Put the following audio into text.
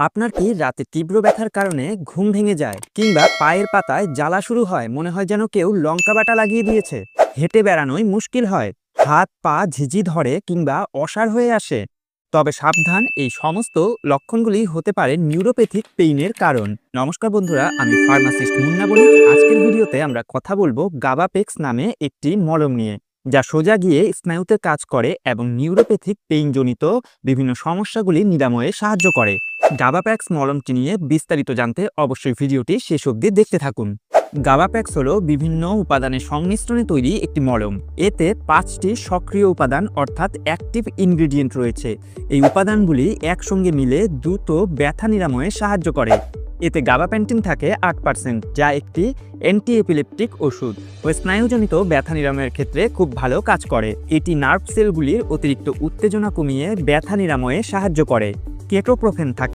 আপনার কি রাতে তীব্র ব্যথার কারণে ঘুম ভেঙে যায় কিংবা পায়ের পাতায় জ্বালা শুরু হয়, মনে হয় যেন কেউ লঙ্কা বাটা লাগিয়ে দিয়েছে? হেঁটে বেড়ানোই মুশকিল হয়, হাত পা ঝিঝি ধরে কিংবা অসাড় হয়ে আসে? তবে সাবধান, এই সমস্ত লক্ষণগুলি হতে পারে নিউরোপ্যাথিক পেইনের কারণ। নমস্কার বন্ধুরা, আমি ফার্মাসিস্ট মুন্না বণিক। আজকের ভিডিওতে আমরা কথা বলবো গাবাপেক্স নামে একটি মলম নিয়ে, যা সোজা গিয়ে স্নায়ুতে কাজ করে এবং নিউরোপ্যাথিক পেইনজনিত বিভিন্ন সমস্যাগুলি নিরাময়ে সাহায্য করে। গাবাপ্যাক্স মলমটি নিয়ে বিস্তারিত জানতে অবশ্যই ভিডিওটি শেষ অবধি দেখতে থাকুন। গাবাপ্যাক্স হলো বিভিন্ন উপাদানের সংমিশ্রণে তৈরি একটি মলম। এতে 5টি সক্রিয় উপাদান অর্থাৎ অ্যাক্টিভ ইনগ্রেডিয়েন্ট রয়েছে। এই উপাদানগুলি একসঙ্গে মিলে দ্রুত ব্যথা নিরাময়ে সাহায্য করে। এতে গাবাপেন্টিন থাকে 8%, যা একটি অ্যান্টি এপিলেপটিক ওষুধ ও স্নায়ুজনিত ব্যথা নিরাময়ের ক্ষেত্রে খুব ভালো কাজ করে। এটি নার্ভ সেলগুলির অতিরিক্ত উত্তেজনা কমিয়ে ব্যথা নিরাময়ে সাহায্য করে। কেটোপ্রোফেন থাকে